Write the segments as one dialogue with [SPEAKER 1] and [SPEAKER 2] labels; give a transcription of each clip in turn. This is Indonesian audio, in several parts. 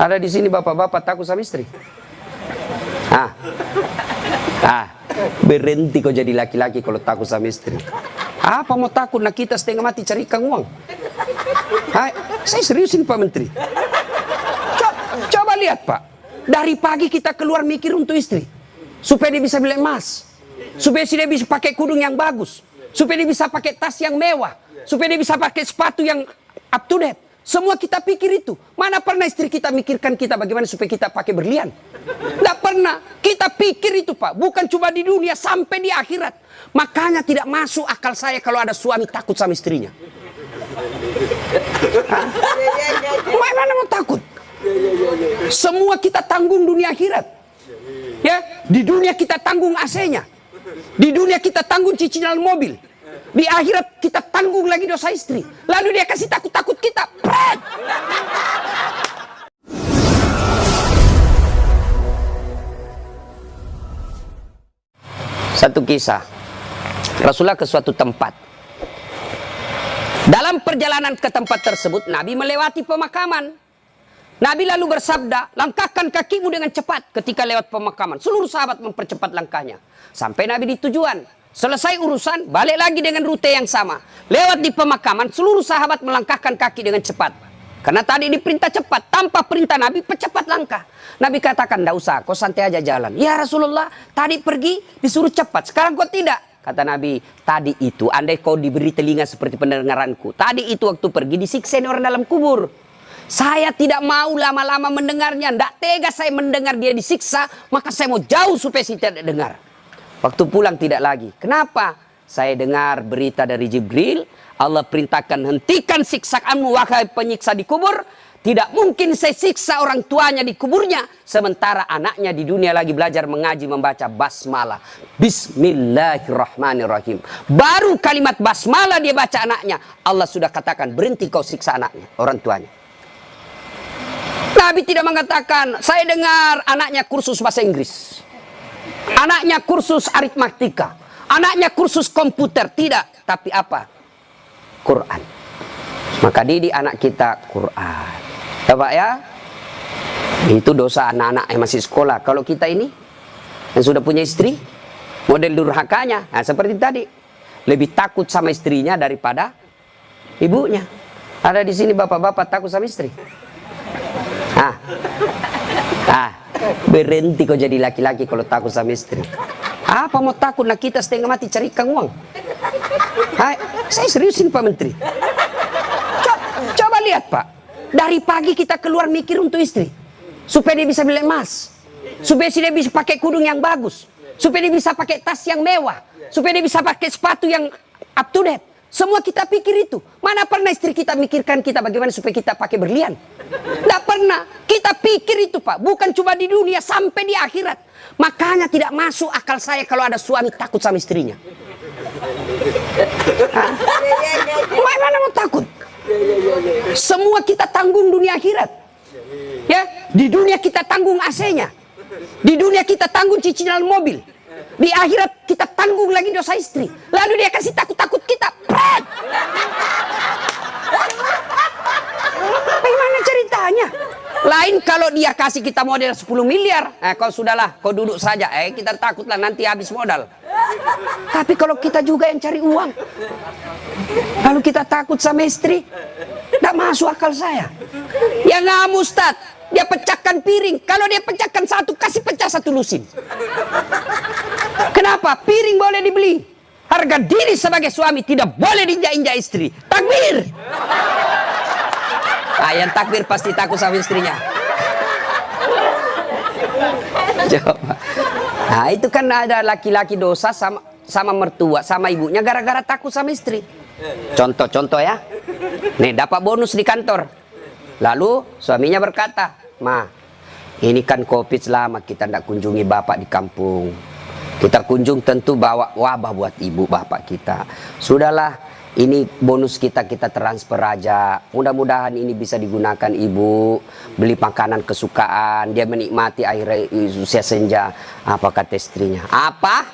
[SPEAKER 1] Ada di sini bapak-bapak takut sama istri? Berhenti kau jadi laki-laki kalau takut sama istri. Apa mau takut? Nah kita setengah mati cari ikan uang. Saya seriusin Pak Menteri. Coba lihat Pak. Dari pagi kita keluar mikir untuk istri. Supaya dia bisa beli emas. Supaya dia bisa pakai kudung yang bagus. Supaya dia bisa pakai tas yang mewah. Supaya dia bisa pakai sepatu yang up to date. Semua kita pikir itu. Mana pernah istri kita mikirkan kita bagaimana supaya kita pakai berlian? Tidak pernah. Kita pikir itu Pak. Bukan cuma di dunia, sampai di akhirat. Makanya tidak masuk akal saya kalau ada suami takut sama istrinya. Mana mau takut? Semua kita tanggung dunia akhirat. Ya, di dunia kita tanggung AC-nya. Di dunia kita tanggung cicilan mobil. Di akhirat kita tanggung lagi dosa istri. Lalu dia kasih takut-takut kita. Pret! Satu kisah. Rasulullah ke suatu tempat. Dalam perjalanan ke tempat tersebut, Nabi melewati pemakaman. Nabi lalu bersabda, langkahkan kakimu dengan cepat ketika lewat pemakaman. Seluruh sahabat mempercepat langkahnya. Sampai Nabi di tujuan. Selesai urusan, balik lagi dengan rute yang sama. Lewat di pemakaman, seluruh sahabat melangkahkan kaki dengan cepat. Karena tadi diperintah cepat, tanpa perintah Nabi, percepat langkah. Nabi katakan, tidak usah, kau santai aja jalan. Ya Rasulullah, tadi pergi disuruh cepat, sekarang kau tidak. Kata Nabi, tadi itu, andai kau diberi telinga seperti pendengaranku. Tadi itu waktu pergi disiksa orang dalam kubur. Saya tidak mau lama-lama mendengarnya. Tidak tega saya mendengar dia disiksa, maka saya mau jauh supaya saya tidak dengar. Waktu pulang tidak lagi. Kenapa? Saya dengar berita dari Jibril. Allah perintahkan hentikan siksaanmu wahai penyiksa di kubur. Tidak mungkin saya siksa orang tuanya di kuburnya. Sementara anaknya di dunia lagi belajar mengaji membaca basmalah. Bismillahirrahmanirrahim. Baru kalimat basmalah dia baca anaknya. Allah sudah katakan berhenti kau siksa anaknya, orang tuanya. Nabi tidak mengatakan saya dengar anaknya kursus bahasa Inggris. Anaknya kursus aritmatika. Anaknya kursus komputer. Tidak. Tapi apa? Quran. Maka didik anak kita Quran. Ya Pak ya? Itu dosa anak-anak yang masih sekolah. Kalau kita ini yang sudah punya istri, model durhakanya. Nah, seperti tadi. Lebih takut sama istrinya daripada ibunya. Ada di sini bapak-bapak takut sama istri. Berhenti kau jadi laki-laki kalau takut sama istri. Apa mau takut? Nah kita setengah mati cari ikan uang. Saya seriusin Pak Menteri. Coba lihat Pak. Dari pagi kita keluar mikir untuk istri. Supaya dia bisa beli emas. Supaya dia bisa pakai kudung yang bagus. Supaya dia bisa pakai tas yang mewah. Supaya dia bisa pakai sepatu yang up to date. Semua kita pikir itu. Mana pernah istri kita mikirkan kita bagaimana supaya kita pakai berlian? Tidak pernah. Kita pikir itu Pak. Bukan cuma di dunia, sampai di akhirat. Makanya tidak masuk akal saya kalau ada suami takut sama istrinya. Mana mau takut? Semua kita tanggung dunia akhirat. Ya, di dunia kita tanggung AC-nya. Di dunia kita tanggung cicilan mobil. Di akhirat kita tanggung lagi dosa istri. Lalu dia kasih takut-takut kita. Pret! Bagaimana ceritanya? Lain kalau dia kasih kita modal 10 miliar. Kau sudahlah, kau duduk saja. Kita takutlah nanti habis modal. Tapi kalau kita juga yang cari uang. Lalu kita takut sama istri. Tidak masuk akal saya. Ya nggak Ustaz. Dia pecahkan piring. Kalau dia pecahkan satu, kasih pecah satu lusin. Kenapa? Piring boleh dibeli. Harga diri sebagai suami tidak boleh diinjak-injak istri. Takbir. Yang takbir pasti takut sama istrinya. Coba. Itu kan ada laki-laki dosa sama mertua, sama ibunya gara-gara takut sama istri. Contoh ya. Nih dapat bonus di kantor. Lalu suaminya berkata, "Ma, ini kan COVID lama kita tidak kunjungi bapak di kampung. Kita kunjung tentu bawa wabah buat ibu bapak kita. Sudahlah, ini bonus kita transfer aja. Mudah-mudahan ini bisa digunakan ibu. Beli makanan kesukaan. Dia menikmati akhir usia senja." Apa kata istrinya? "Apa?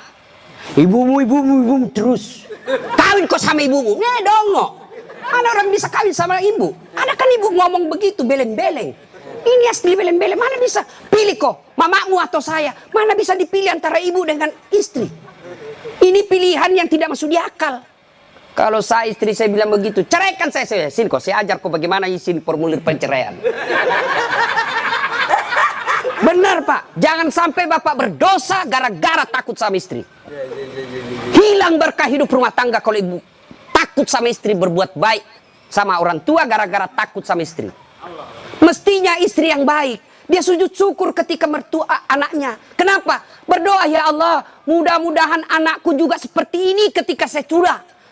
[SPEAKER 1] Ibumu terus. Kawin kok sama ibumu?" Dongok. Mana orang bisa kawin sama ibu? Ada kan ibu ngomong begitu, beleng-beleng. Ini asli belen-belen, mana bisa? Pilih kok, mamamu atau saya. Mana bisa dipilih antara ibu dengan istri? Ini pilihan yang tidak masuk di akal. Kalau saya istri saya bilang begitu, ceraikan saya. Sini kok, saya ajar kok bagaimana isi formulir perceraian. Benar Pak, jangan sampai Bapak berdosa gara-gara takut sama istri. Hilang berkah hidup rumah tangga kalau ibu takut sama istri, berbuat baik sama orang tua gara-gara takut sama istri. Mestinya istri yang baik, dia sujud syukur ketika mertua anaknya. Kenapa? Berdoa, ya Allah, mudah-mudahan anakku juga seperti ini ketika saya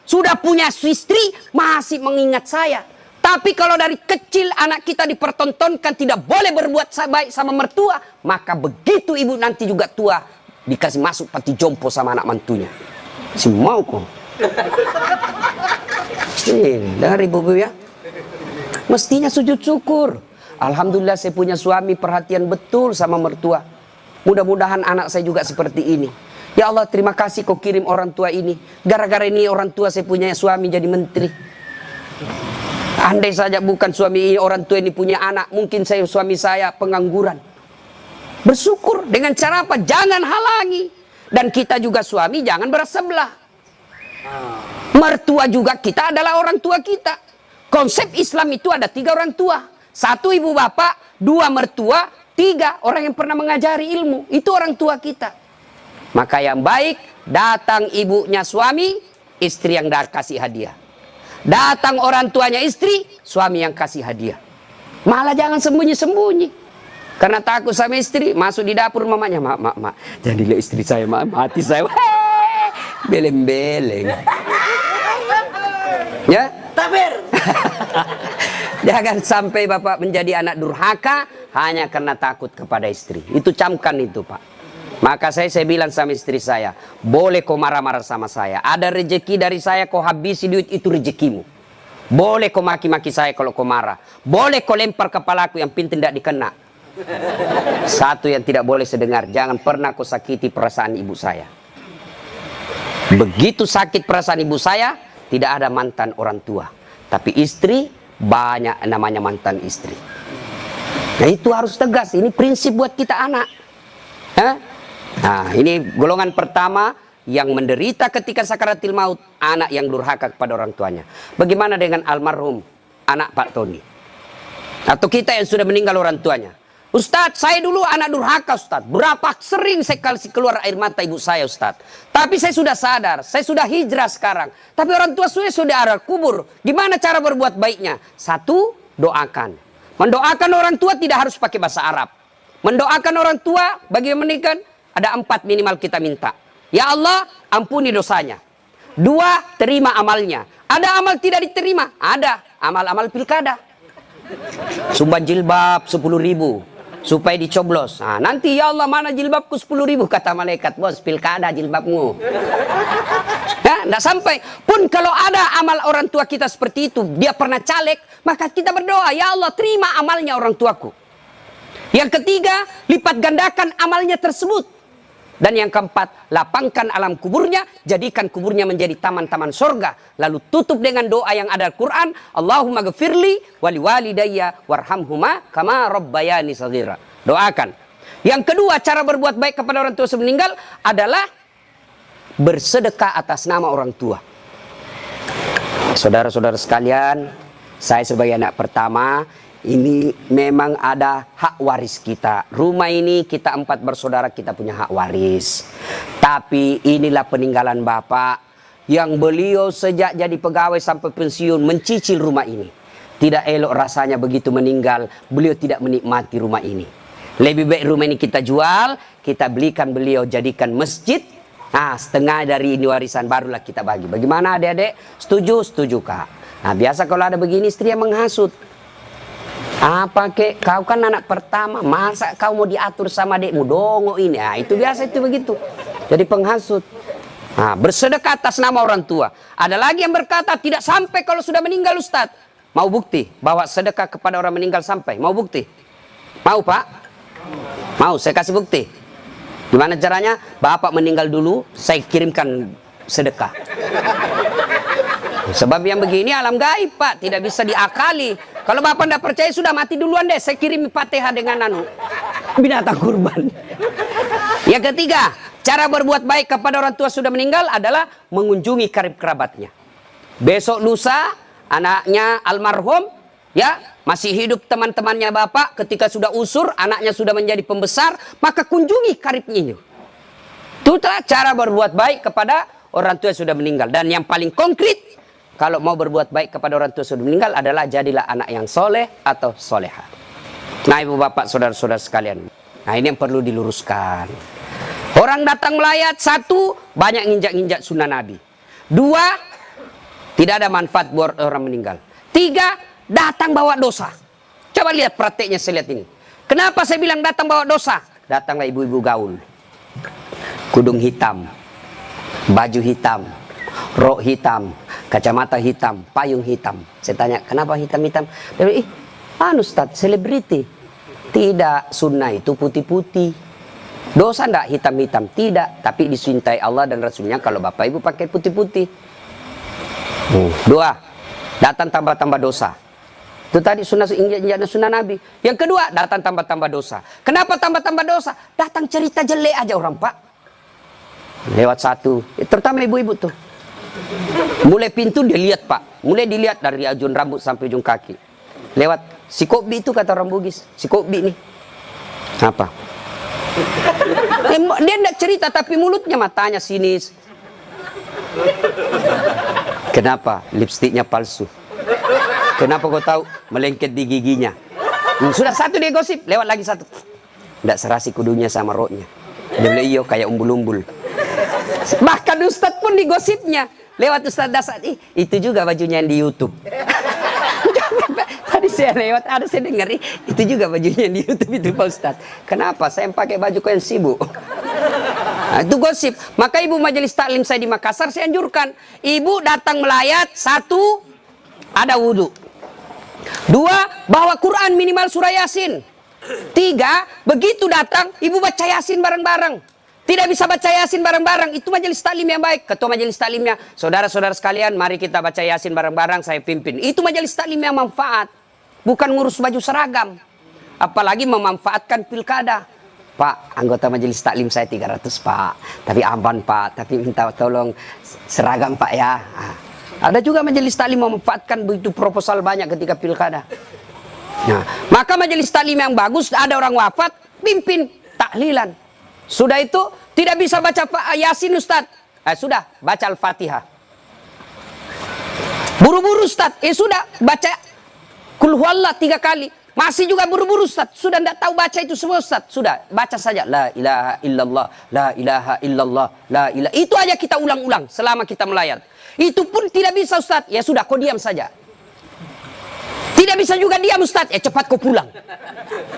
[SPEAKER 1] sudah punya istri, masih mengingat saya. Tapi kalau dari kecil anak kita dipertontonkan tidak boleh berbuat baik sama mertua, maka begitu ibu nanti juga tua, dikasih masuk panti jompo sama anak mantunya. Si mau kok. Dari ibu ya. Mestinya sujud syukur. Alhamdulillah saya punya suami perhatian betul sama mertua. Mudah-mudahan anak saya juga seperti ini. Ya Allah, terima kasih kau kirim orang tua ini. Gara-gara ini orang tua saya punya suami jadi menteri. Andai saja bukan suami ini, orang tua ini punya anak, mungkin suami saya pengangguran. Bersyukur dengan cara apa? Jangan halangi. Dan kita juga suami jangan bersebelah. Mertua juga kita adalah orang tua kita. Konsep Islam itu ada 3 orang tua. 1 ibu bapak, 2 mertua, 3 orang yang pernah mengajari ilmu. Itu orang tua kita. Maka yang baik, datang ibunya suami, istri yang kasih hadiah. Datang orang tuanya istri, suami yang kasih hadiah. Malah jangan sembunyi-sembunyi. Karena takut sama istri, masuk di dapur mamanya. Mak. Jadilah istri saya, mati saya. Beleng-beleng. Ya?
[SPEAKER 2] Takbir.
[SPEAKER 1] Jangan sampai bapak menjadi anak durhaka hanya karena takut kepada istri. Itu camkan itu Pak. Maka saya bilang sama istri saya, boleh kau marah-marah sama saya. Ada rezeki dari saya, kau habisi duit, itu rezekimu. Boleh kau maki-maki saya kalau kau marah. Boleh kau lempar kepalaku, yang penting tidak dikena. Satu yang tidak boleh sedengar, jangan pernah kau sakiti perasaan ibu saya. Begitu sakit perasaan ibu saya, tidak ada mantan orang tua. Tapi istri, banyak namanya mantan istri. Nah itu harus tegas, ini prinsip buat kita anak. Nah ini golongan pertama yang menderita ketika sakaratil maut, anak yang durhaka kepada orang tuanya. Bagaimana dengan almarhum anak Pak Tony? Atau kita yang sudah meninggal orang tuanya? Ustadz, saya dulu anak durhaka Ustadz. Berapa sering saya kasih keluar air mata ibu saya Ustadz. Tapi saya sudah sadar, saya sudah hijrah sekarang. Tapi orang tua saya sudah ada kubur. Gimana cara berbuat baiknya? 1, doakan. Mendoakan orang tua tidak harus pakai bahasa Arab. Mendoakan orang tua bagi yang menikah, ada 4 minimal kita minta. Ya Allah, ampuni dosanya. 2, terima amalnya. Ada amal tidak diterima? Ada. Amal-amal pilkada. Sumbang jilbab 10.000 supaya dicoblos. Nah, nanti ya Allah, mana jilbabku 10.000? Kata malaikat, bos, pilkada jilbabmu. Ya, tidak sampai. Pun kalau ada amal orang tua kita seperti itu, dia pernah caleg, maka kita berdoa, ya Allah, terima amalnya orang tuaku. Yang ketiga, lipat gandakan amalnya tersebut. Dan yang keempat, lapangkan alam kuburnya, jadikan kuburnya menjadi taman-taman sorga. Lalu tutup dengan doa yang ada Al-Quran, Allahumma ghafirli wali walidayya warhamhuma kama rabbayani saghira. Doakan. Yang kedua, cara berbuat baik kepada orang tua sebelum meninggal adalah bersedekah atas nama orang tua. Saudara-saudara sekalian, saya sebagai anak pertama, ini memang ada hak waris kita. Rumah ini kita 4 bersaudara, kita punya hak waris. Tapi inilah peninggalan Bapak yang beliau sejak jadi pegawai sampai pensiun mencicil rumah ini. Tidak elok rasanya begitu meninggal, beliau tidak menikmati rumah ini. Lebih baik rumah ini kita jual, kita belikan beliau jadikan masjid. Nah, setengah dari ini warisan barulah kita bagi. Bagaimana adik-adik? Setuju? Setuju Kak. Nah, biasa kalau ada begini istri yang menghasut. Apa kek, kau kan anak pertama, masa kau mau diatur sama adikmu, dongo ini. Nah, itu biasa itu begitu. Jadi penghasut. Nah, bersedekah atas nama orang tua. Ada lagi yang berkata tidak sampai kalau sudah meninggal Ustadz. Mau bukti bahwa sedekah kepada orang meninggal sampai? Mau bukti? Mau Pak? Mau, saya kasih bukti. Gimana caranya? Bapak meninggal dulu, saya kirimkan sedekah. Sebab yang begini alam gaib Pak, tidak bisa diakali. Kalau bapak tidak percaya sudah mati duluan deh. Saya kirim Fatihah dengan binatang kurban. Yang ketiga, cara berbuat baik kepada orang tua sudah meninggal adalah mengunjungi karib kerabatnya. Besok lusa anaknya almarhum ya masih hidup, teman-temannya bapak ketika sudah usur, anaknya sudah menjadi pembesar, maka kunjungi karibnya. Itulah cara berbuat baik kepada orang tua yang sudah meninggal. Dan yang paling konkret, kalau mau berbuat baik kepada orang tua sudah meninggal adalah jadilah anak yang soleh atau soleha. Nah ibu bapak saudara-saudara sekalian. Nah ini yang perlu diluruskan. Orang datang melayat, satu, banyak nginjak-nginjak sunnah Nabi. Dua, tidak ada manfaat buat orang meninggal. Tiga, datang bawa dosa. Coba lihat prakteknya saya lihat ini. Kenapa saya bilang datang bawa dosa? Datanglah ibu-ibu gaul. Kudung hitam, baju hitam, rok hitam, kacamata hitam, payung hitam. Saya tanya, kenapa hitam-hitam? Dia bilang, Ustaz, selebriti. Tidak, sunnah itu putih-putih. Dosa enggak hitam-hitam? Tidak, tapi dicintai Allah dan Rasulnya kalau bapak ibu pakai putih-putih. Dua, datang tambah-tambah dosa. Itu tadi sunnah Nabi. Yang kedua, datang tambah-tambah dosa. Kenapa tambah-tambah dosa? Datang cerita jelek aja orang pak. Lewat satu, terutama ibu-ibu tuh. Mulai pintu dia lihat pak, mulai dilihat dari ujung rambut sampai ujung kaki. Lewat si Kobi itu kata orang Bugis, si Kobi nih. Apa? Dia tidak cerita tapi mulutnya matanya sinis. Kenapa? Lipstiknya palsu. Kenapa kau tahu? Melengket di giginya. Sudah satu dia gosip, lewat lagi satu. Tidak serasi kudunya sama roknya. Dia bilang iyo kayak umbul-umbul. Bahkan Ustadz pun digosipnya lewat Ustadz Dasar, itu juga bajunya yang di YouTube. Tadi saya lewat, ada saya dengar, itu juga bajunya yang di YouTube itu Pak Ustadz. Kenapa? Saya pakai baju kau yang sibuk. Nah, itu gosip. Maka ibu majelis taklim saya di Makassar, saya anjurkan ibu datang melayat, satu, ada wudhu. Dua, bawa Quran minimal surah Yasin. Tiga, begitu datang, ibu baca Yasin bareng-bareng. Tidak bisa baca Yasin bareng-bareng, itu majelis taklim yang baik. Ketua majelis taklimnya, saudara-saudara sekalian, mari kita baca Yasin bareng-bareng, saya pimpin. Itu majelis taklim yang manfaat. Bukan ngurus baju seragam. Apalagi memanfaatkan pilkada. Pak, anggota majelis taklim saya 300 pak. Tapi aman pak, tapi minta tolong seragam pak ya. Ada juga majelis taklim memanfaatkan begitu proposal banyak ketika pilkada. Nah, maka majelis taklim yang bagus, ada orang wafat, pimpin tahlilan. Sudah itu tidak bisa baca Yasin Ustaz. Sudah baca Al-Fatihah. Buru-buru Ustaz. Sudah baca Qul huwallah 3 kali. Masih juga buru-buru Ustaz. Sudah tidak tahu baca itu semua Ustaz. Sudah baca saja la ilaha illallah, la ilaha illallah, la ilaha. Itu aja kita ulang-ulang selama kita melayat. Itu pun tidak bisa Ustaz. Ya sudah kau diam saja. Tidak bisa juga diam Ustaz. Ya cepat kau pulang.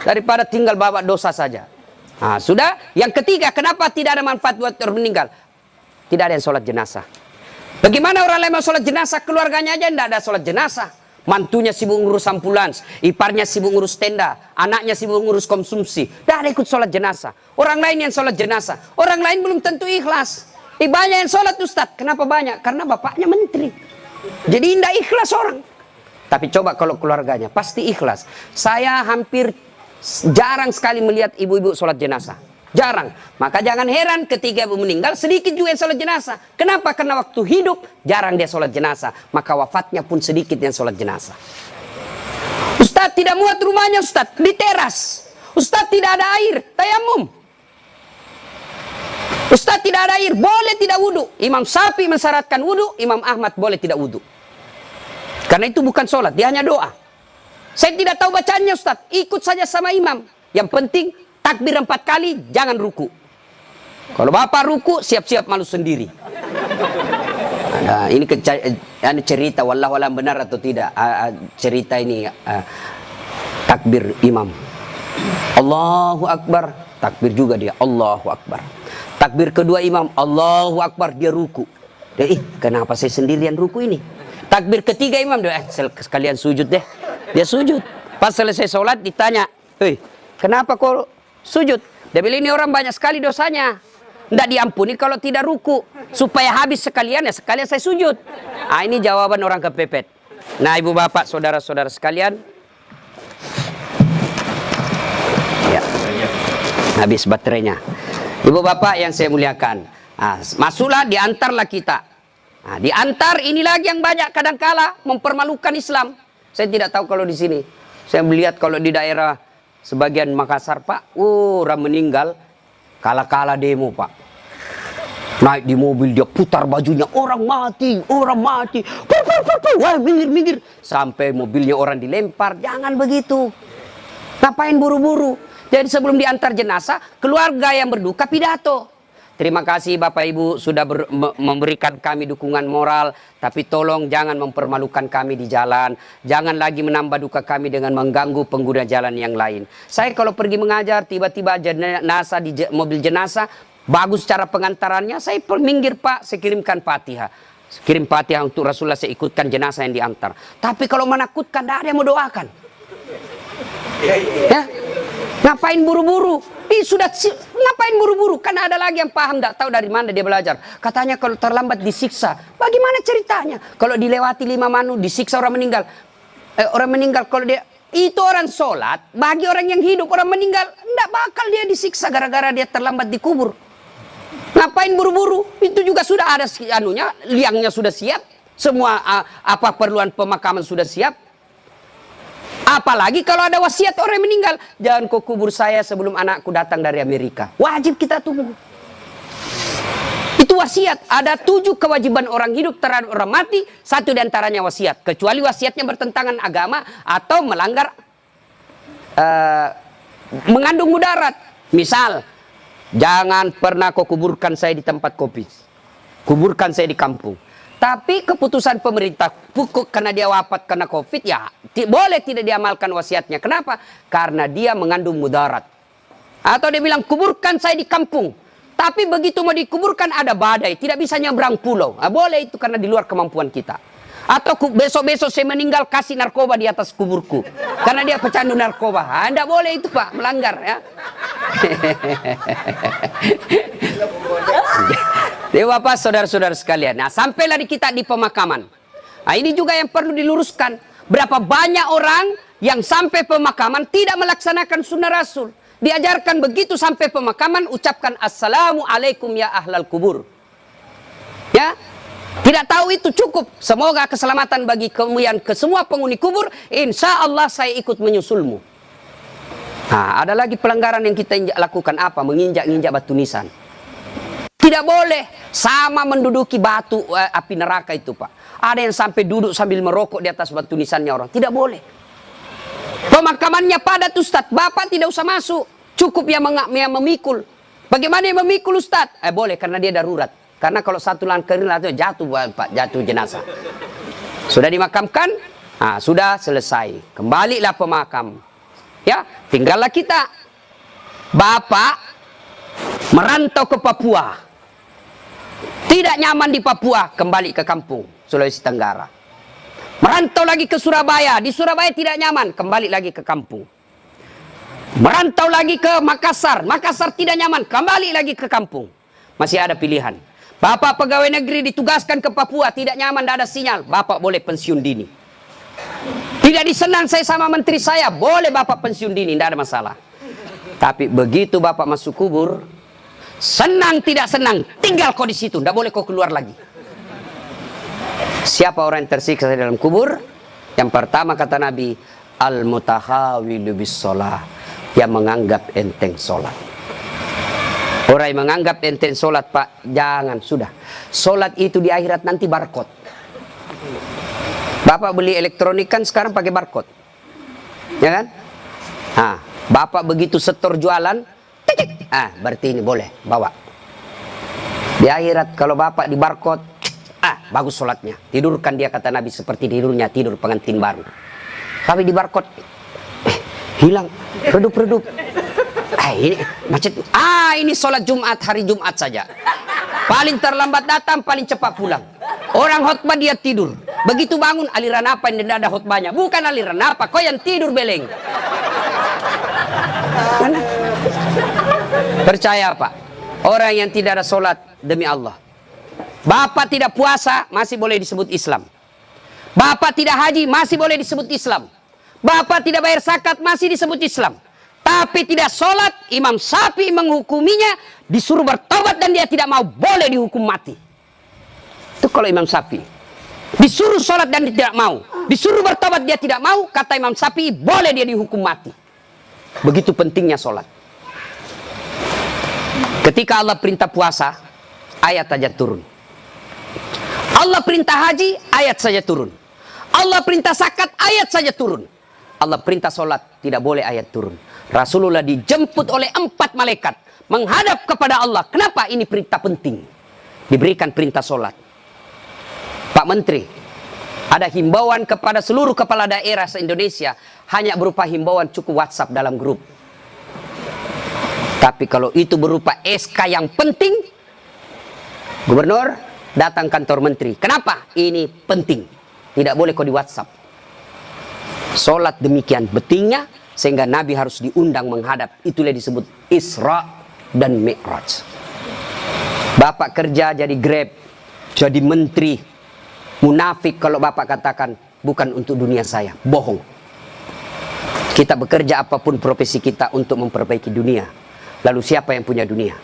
[SPEAKER 1] Daripada tinggal bawa dosa saja. Nah, sudah. Yang ketiga, kenapa tidak ada manfaat buat orang meninggal? Tidak ada yang sholat jenazah. Bagaimana orang lain mau sholat jenazah? Keluarganya aja tidak ada sholat jenazah. Mantunya sibuk ngurus ambulans, iparnya sibuk ngurus tenda, anaknya sibuk ngurus konsumsi. Tidak ada ikut sholat jenazah. Orang lain yang sholat jenazah. Orang lain belum tentu ikhlas. Banyak yang sholat Ustaz. Kenapa banyak? Karena bapaknya menteri. Jadi tidak ikhlas orang. Tapi coba kalau keluarganya, pasti ikhlas. Saya hampir jarang sekali melihat ibu-ibu sholat jenazah. Jarang. Maka jangan heran ketika ibu meninggal sedikit juga yang sholat jenazah. Kenapa? Karena waktu hidup jarang dia sholat jenazah. Maka wafatnya pun sedikit yang sholat jenazah. Ustaz tidak muat rumahnya Ustaz. Di teras. Ustaz tidak ada air. Tayamum. Ustaz tidak ada air. Boleh tidak wudhu. Imam Syafi'i mensyaratkan wudhu. Imam Ahmad boleh tidak wudhu. Karena itu bukan sholat. Dia hanya doa. Saya tidak tahu bacaannya Ustaz. Ikut saja sama imam. Yang penting takbir 4 kali, jangan ruku. Kalau bapak ruku, siap-siap malu sendiri. Nah, ini cerita, wallahualam benar atau tidak. Cerita ini takbir imam. Allahu Akbar. Takbir juga dia. Allahu Akbar. Takbir kedua imam. Allahu Akbar. Dia ruku. Dia, kenapa saya sendirian ruku ini? Takbir ketiga imam. Dia, sekalian sujud deh. Dia sujud. Pas selesai sholat ditanya, kenapa kau sujud? Dia bilang ini orang banyak sekali dosanya. Tidak diampuni kalau tidak ruku. Supaya habis sekalian ya sekalian saya sujud. Ini jawaban orang kepepet. Nah ibu bapak saudara-saudara sekalian. Habis baterainya. Ibu bapak yang saya muliakan, masuklah, diantarlah kita. Diantar ini lagi yang banyak kadangkala mempermalukan Islam. Saya tidak tahu kalau di sini. Saya melihat kalau di daerah sebagian Makassar, Pak, orang meninggal kala-kala demo, Pak. Naik di mobil, dia putar bajunya, orang mati, orang mati. Wah, minggir. Sampai mobilnya orang dilempar. Jangan begitu. Ngapain buru-buru? Jadi sebelum diantar jenazah, keluarga yang berduka pidato. Terima kasih Bapak Ibu sudah memberikan kami dukungan moral. Tapi tolong jangan mempermalukan kami di jalan. Jangan lagi menambah duka kami dengan mengganggu pengguna jalan yang lain. Saya kalau pergi mengajar, tiba-tiba jenazah di mobil jenazah, bagus cara pengantarannya, saya minggir Pak, saya kirimkan Fatihah. Kirim Fatihah untuk Rasulullah, saya ikutkan jenazah yang diantar. Tapi kalau menakutkan, tidak ada yang mau doakan. Ya? Ngapain buru-buru? Ngapain buru-buru? Kan ada lagi yang paham, tidak tahu dari mana dia belajar. Katanya kalau terlambat disiksa. Bagaimana ceritanya? Kalau dilewati 5 manu, disiksa orang meninggal. Orang meninggal kalau dia itu orang sholat, bagi orang yang hidup, orang meninggal, tidak bakal dia disiksa gara-gara dia terlambat dikubur. Ngapain buru-buru? Itu juga sudah ada anunya, liangnya sudah siap. Semua apa perluan pemakaman sudah siap. Apalagi kalau ada wasiat orang yang meninggal. Jangan kau kubur saya sebelum anakku datang dari Amerika. Wajib kita tunggu. Itu wasiat. Ada 7 kewajiban orang hidup terhadap orang mati. 1 diantaranya wasiat. Kecuali wasiatnya bertentangan agama atau melanggar mengandung mudarat. Misal, jangan pernah kau kuburkan saya di tempat kopi. Kuburkan saya di kampung. Tapi keputusan pemerintah karena dia wafat karena COVID, ya boleh tidak diamalkan wasiatnya. Kenapa? Karena dia mengandung mudarat. Atau dia bilang kuburkan saya di kampung. Tapi begitu mau dikuburkan ada badai, tidak bisa nyebrang pulau. Boleh itu karena di luar kemampuan kita. Atau besok-besok saya meninggal kasih narkoba di atas kuburku. Karena dia pecandu narkoba. Tidak boleh itu Pak, melanggar ya. Bapak, saudara-saudara sekalian. Nah, sampailah kita di pemakaman. Nah, ini juga yang perlu diluruskan. Berapa banyak orang yang sampai pemakaman tidak melaksanakan sunnah Rasul. Diajarkan begitu sampai pemakaman, ucapkan Assalamualaikum ya ahlal kubur. Ya, tidak tahu itu cukup. Semoga keselamatan bagi kemuliaan ke semua penghuni kubur. Insya Allah saya ikut menyusulmu. Nah, ada lagi pelanggaran yang kita lakukan apa? Menginjak-injak batu nisan. Tidak boleh sama menduduki batu api neraka itu Pak. Ada yang sampai duduk sambil merokok di atas batu nisannya orang. Tidak boleh. Pemakamannya padat Ustadz. Bapak tidak usah masuk. Cukup yang memikul. Bagaimana yang memikul Ustadz? Boleh karena dia darurat. Karena kalau satu langkah jatuh Pak, jatuh jenazah. Sudah dimakamkan? Sudah selesai. Kembalilah pemakam. Ya, tinggallah kita. Bapak merantau ke Papua. Tidak nyaman di Papua, kembali ke kampung, Sulawesi Tenggara. Merantau lagi ke Surabaya, di Surabaya tidak nyaman, kembali lagi ke kampung. Merantau lagi ke Makassar, Makassar tidak nyaman, kembali lagi ke kampung. Masih ada pilihan. Bapak pegawai negeri ditugaskan ke Papua, tidak nyaman, tidak ada sinyal, Bapak boleh pensiun dini. Tidak disenang saya sama menteri saya, boleh Bapak pensiun dini, tidak ada masalah. Tapi begitu Bapak masuk kubur, senang tidak senang, tinggal kau di situ, tidak boleh kau keluar lagi. Siapa orang yang tersiksa di dalam kubur? Yang pertama kata Nabi, al-mutahawilu bis sholah, yang menganggap enteng sholat. Orang yang menganggap enteng sholat Pak, jangan, sudah. Sholat itu di akhirat nanti barcode. Bapak beli elektronik kan sekarang pakai barcode, ya kan? Bapak begitu setor jualan, berarti ini boleh bawa. Di akhirat kalau Bapak di barcode, bagus sholatnya. Tidurkan dia kata Nabi seperti tidurnya tidur pengantin baru. Tapi di barcode, hilang, redup-redup. Ini macet. Ini sholat Jumat, hari Jumat saja. Paling terlambat datang, paling cepat pulang. Orang khotbah dia tidur. Begitu bangun, aliran apa yang tidak ada khotbahnya? Bukan aliran apa, kau yang tidur beleng. Mana? Percaya Pak, orang yang tidak ada sholat demi Allah. Bapak tidak puasa, masih boleh disebut Islam. Bapak tidak haji, masih boleh disebut Islam. Bapak tidak bayar zakat, masih disebut Islam. tapi tidak sholat, Imam Syafi'i menghukuminya, disuruh bertobat dan dia tidak mau, boleh dihukum mati. Itu kalau Imam Syafi'i. Disuruh sholat dan dia tidak mau, disuruh bertobat dia tidak mau, kata Imam Syafi'i, boleh dia dihukum mati. Begitu pentingnya sholat. Ketika Allah perintah puasa, ayat saja turun. Allah perintah haji, ayat saja turun. Allah perintah zakat, ayat saja turun. Allah perintah sholat, tidak boleh ayat turun. Rasulullah dijemput oleh 4 malaikat menghadap kepada Allah. Kenapa? Ini perintah penting. Diberikan perintah sholat. Pak Menteri, ada himbauan kepada seluruh kepala daerah se-Indonesia, hanya berupa himbauan cukup WhatsApp dalam grup. Tapi kalau itu berupa SK yang penting, Gubernur datang kantor menteri. Kenapa? Ini penting. Tidak boleh kau di WhatsApp. Sholat demikian pentingnya, sehingga Nabi harus diundang menghadap. Itulah disebut Isra dan Mi'raj. Bapak kerja jadi Grab, jadi menteri. Munafik kalau bapak katakan, bukan untuk dunia saya. Bohong. Kita bekerja apapun profesi kita untuk memperbaiki dunia. Lalu siapa yang punya dunia?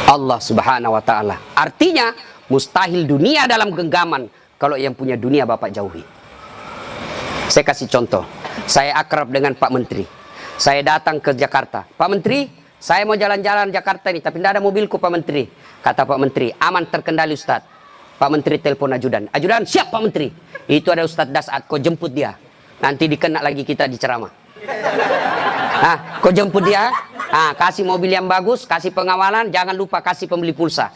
[SPEAKER 1] Allah subhanahu wa ta'ala. Artinya mustahil dunia dalam genggaman. Kalau yang punya dunia bapak jauhi. Saya kasih contoh. Saya akrab dengan Pak Menteri. Saya datang ke Jakarta. Pak Menteri, saya mau jalan-jalan Jakarta ini, tapi tidak ada mobilku Pak Menteri. Kata Pak Menteri, aman terkendali Ustadz. Pak Menteri telepon ajudan. Ajudan, siap Pak Menteri. Itu ada Ustadz Dasat, kau jemput dia. Nanti dikena lagi kita di ceramah. Kau jemput dia. Kasih mobil yang bagus, kasih pengawalan, jangan lupa kasih pembeli pulsa.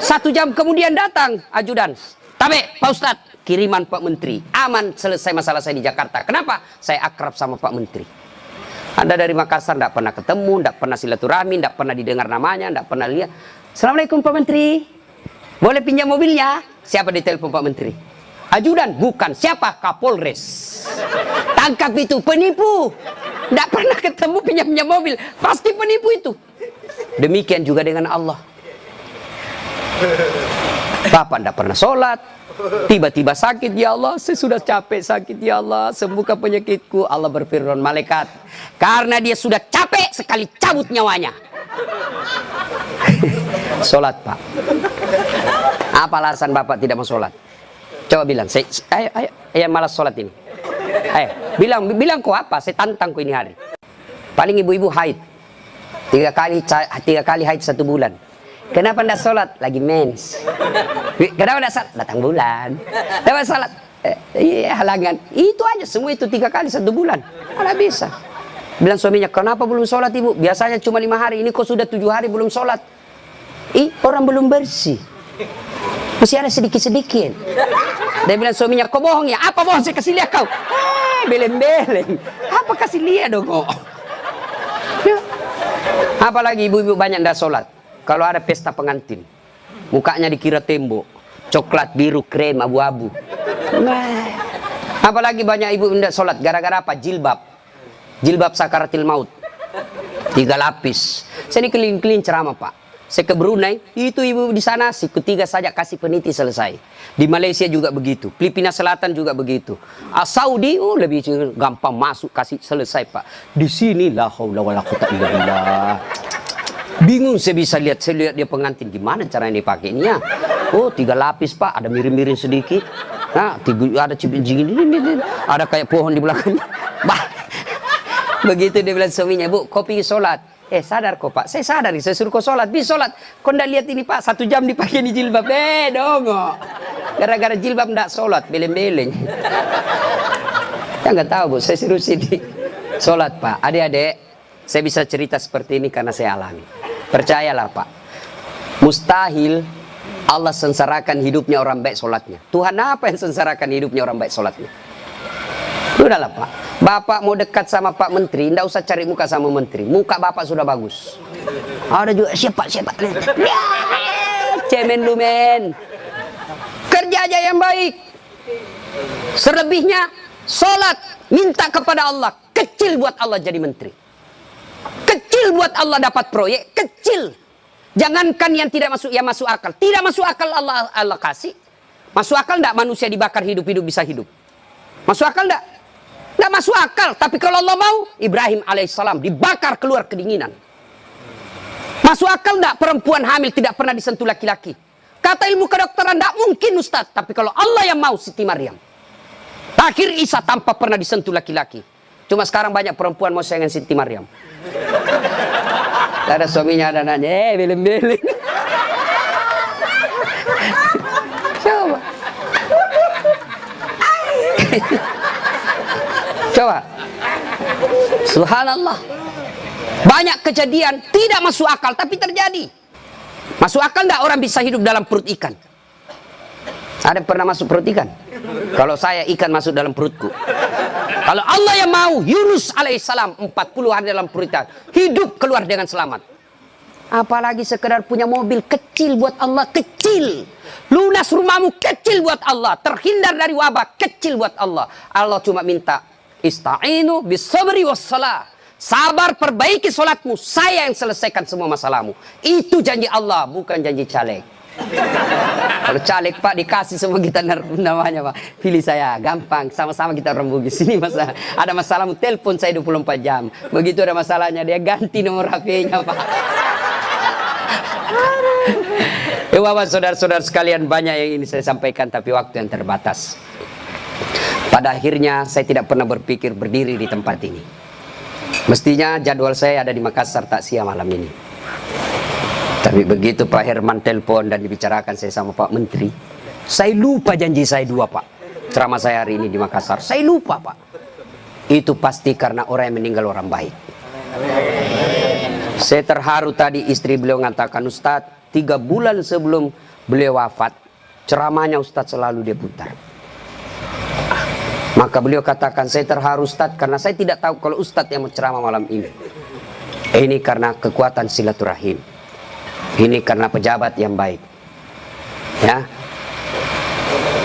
[SPEAKER 1] 1 jam kemudian datang ajudan. Tabe, Pak Ustadz, kiriman Pak Menteri. Aman, selesai masalah saya di Jakarta. Kenapa? Saya akrab sama Pak Menteri. Anda dari Makassar tidak pernah ketemu, tidak pernah silaturahmi, tidak pernah didengar namanya, tidak pernah lihat. Assalamualaikum Pak Menteri. Boleh pinjam mobilnya? Siapa ditelepon Pak Menteri? Ajudan, bukan. Siapa? Kapolres. Tangkap itu, penipu. Tidak pernah ketemu pinjam mobil. Pasti penipu itu. Demikian juga dengan Allah. Bapak tidak pernah sholat. Tiba-tiba sakit, ya Allah. Saya sudah capek sakit, ya Allah. Sembuhkan penyakitku. Allah berfirman, malaikat. Karena dia sudah capek, sekali cabut nyawanya. Sholat, Pak. Apa alasan Bapak tidak mau sholat? Coba bilang, ayo malas sholat ini. Ayo, bilang kok apa? Saya tantang kok ini hari. Paling ibu-ibu haid. 3 kali haid 1 bulan. Kenapa tidak sholat? Lagi mens. Kenapa tidak sholat? Datang bulan. Kenapa sholat? Halangan. Itu aja, semua itu 3 kali 1 bulan. Mana bisa? Bilang suaminya, kenapa belum sholat ibu? Biasanya cuma 5 hari, ini kok sudah 7 hari belum sholat. Orang belum bersih. Masih ada sedikit-sedikit. Dia bilang suaminya, kau bohong ya? Apa bohong? Saya kasih lihat kau. Beleng-beleng. Apa kasih lihat dong kok? Apalagi ibu-ibu banyak tidak sholat. Kalau ada pesta pengantin, mukanya dikira tembok. Coklat, biru, krem, abu-abu. Apalagi banyak ibu tidak sholat. Gara-gara apa? Jilbab. Jilbab sakaratil maut. 3 lapis. Saya ini keliling-keliling ceramah Pak. Saya ke Brunei, itu ibu di sana siku 3 saja kasih peniti selesai. Di Malaysia juga begitu, Filipina Selatan juga begitu. Saudi lebih gampang masuk kasih selesai Pak. Di sini la haula wala quwata illa billah. Bingung saya bisa lihat, dia pengantin gimana caranya dipakainya. 3 lapis Pak, ada miring-miring sedikit. Ada cipin-cipin ini, ada kayak pohon di belakangnya. Begitu dia bilang suaminya, Bu, kau pergi sholat. Sadar kok Pak, saya sadar, saya suruh kau sholat, bisa sholat. Kau ndak lihat ini Pak, 1 jam dipakai di jilbab, dongo. Gara-gara jilbab ndak sholat, beleng-beleng. Ya nggak tahu Bu, saya suruh sini sholat Pak. Adik-adik, saya bisa cerita seperti ini karena saya alami. Percayalah Pak, mustahil Allah sengsarakan hidupnya orang baik sholatnya. Tuhan apa yang sengsarakan hidupnya orang baik sholatnya? Udahlah Pak, Bapak mau dekat sama Pak Menteri, ndak usah cari muka sama Menteri. Muka Bapak sudah bagus. Ada juga siapa? Cemen lu men. Kerja aja yang baik. Selebihnya sholat, minta kepada Allah. Kecil buat Allah jadi menteri. Kecil buat Allah dapat proyek, kecil. Jangankan yang tidak masuk, yang masuk akal. Tidak masuk akal Allah kasih. Masuk akal ndak manusia dibakar hidup-hidup bisa hidup? Masuk akal ndak? Nggak Tidak masuk akal. Tapi kalau Allah mau, Ibrahim alaihissalam dibakar keluar kedinginan. Masuk akal enggak perempuan hamil tidak pernah disentuh laki-laki? Kata ilmu kedokteran enggak mungkin Ustaz. Tapi kalau Allah yang mau, Siti Maryam. Lahir Isa tanpa pernah disentuh laki-laki. Cuma sekarang banyak perempuan mau sayangan Siti Maryam. Ada suaminya ada nanya, beleng-beleng. Coba. Coba. Subhanallah. Banyak kejadian tidak masuk akal tapi terjadi. Masuk akal enggak orang bisa hidup dalam perut ikan? Ada pernah masuk perut ikan? Kalau saya ikan masuk dalam perutku. Kalau Allah yang mau, Yunus alaihissalam 40 hari dalam perut ikan, hidup keluar dengan selamat. Apalagi sekedar punya mobil kecil buat Allah, kecil. Lunas rumahmu kecil buat Allah, terhindar dari wabah kecil buat Allah. Allah cuma minta ista'inu bisabri wassalah. Sabar, perbaiki solatmu, saya yang selesaikan semua masalahmu. Itu janji Allah, bukan janji caleg. Kalau caleg Pak dikasih semua kita namanya Pak, pilih saya, gampang, sama-sama kita orang Bugis. Ini masalah, ada masalahmu telepon saya 24 jam. Begitu ada masalahnya dia ganti nomor HP-nya Pak. Ya Bapak, saudara-saudara sekalian, banyak yang ini saya sampaikan tapi waktu yang terbatas. Pada akhirnya saya tidak pernah berpikir berdiri di tempat ini. Mestinya jadwal saya ada di Makassar takziah malam ini. Tapi begitu Pak Herman telepon dan dibicarakan saya sama Pak Menteri, saya lupa janji saya 2 Pak. Ceramah saya hari ini di Makassar, saya lupa Pak. Itu pasti karena orang yang meninggal orang baik. Saya terharu tadi istri beliau mengatakan, Ustadz, 3 bulan sebelum beliau wafat, ceramahnya Ustadz selalu dia putar. Maka beliau katakan, saya terharu Ustadz karena saya tidak tahu kalau Ustadz yang mau ceramah malam ini. Ini karena kekuatan silaturahim. Ini karena pejabat yang baik. Ya.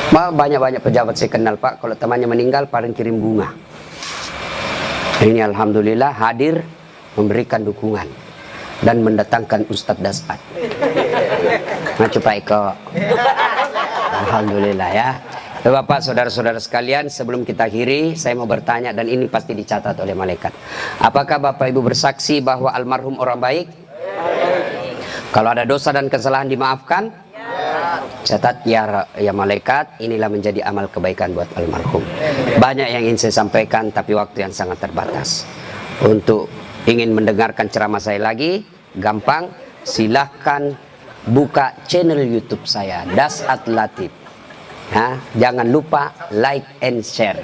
[SPEAKER 1] Banyak-banyak pejabat saya kenal Pak, kalau temannya meninggal paling kirim bunga. Ini alhamdulillah hadir memberikan dukungan dan mendatangkan Ustadz Dasat. Macam Pak Eko. Alhamdulillah ya. Bapak, saudara-saudara sekalian, sebelum kita akhiri, saya mau bertanya dan ini pasti dicatat oleh malaikat. Apakah Bapak Ibu bersaksi bahwa almarhum orang baik? Kalau ada dosa dan kesalahan dimaafkan? Catat ya malaikat, inilah menjadi amal kebaikan buat almarhum. Banyak yang ingin saya sampaikan tapi waktu yang sangat terbatas. Untuk ingin mendengarkan ceramah saya lagi, gampang, silahkan buka channel YouTube saya, Dasat Latif. Jangan lupa like and share.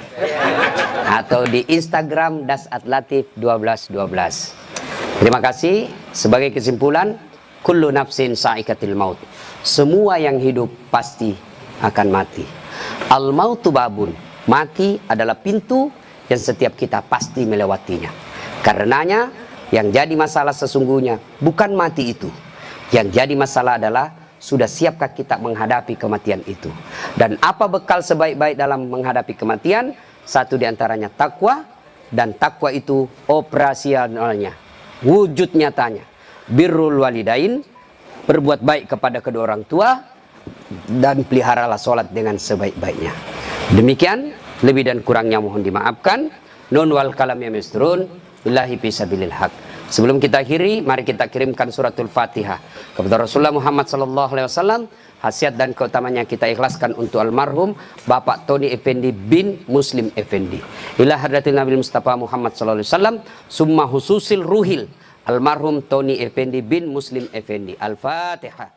[SPEAKER 1] Atau di Instagram Dasat Latif 1212. Terima kasih. Sebagai kesimpulan, kullu nafsin sa'ikatil maut. Semua yang hidup pasti akan mati. Al mautu babun. Mati adalah pintu yang setiap kita pasti melewatinya. Karenanya yang jadi masalah sesungguhnya bukan mati itu. Yang jadi masalah adalah sudah siapkah kita menghadapi kematian itu. Dan apa bekal sebaik-baik dalam menghadapi kematian? Satu diantaranya takwa. Dan takwa itu operasionalnya, wujud nyatanya, birrul walidain, berbuat baik kepada kedua orang tua, dan peliharalah sholat dengan sebaik-baiknya. Demikian, lebih dan kurangnya mohon dimaafkan. Nun wal kalam ya misturun, billahi fisabilil haq. Sebelum kita akhiri, mari kita kirimkan suratul Fatihah kepada Rasulullah Muhammad SAW. Khasiat dan keutamanya kita ikhlaskan untuk almarhum Bapak Tony Effendi bin Muslim Effendi. Ila hadratin Nabi Mustafa Muhammad SAW. Summa hususil ruhil almarhum Tony Effendi bin Muslim Effendi. Al-Fatihah.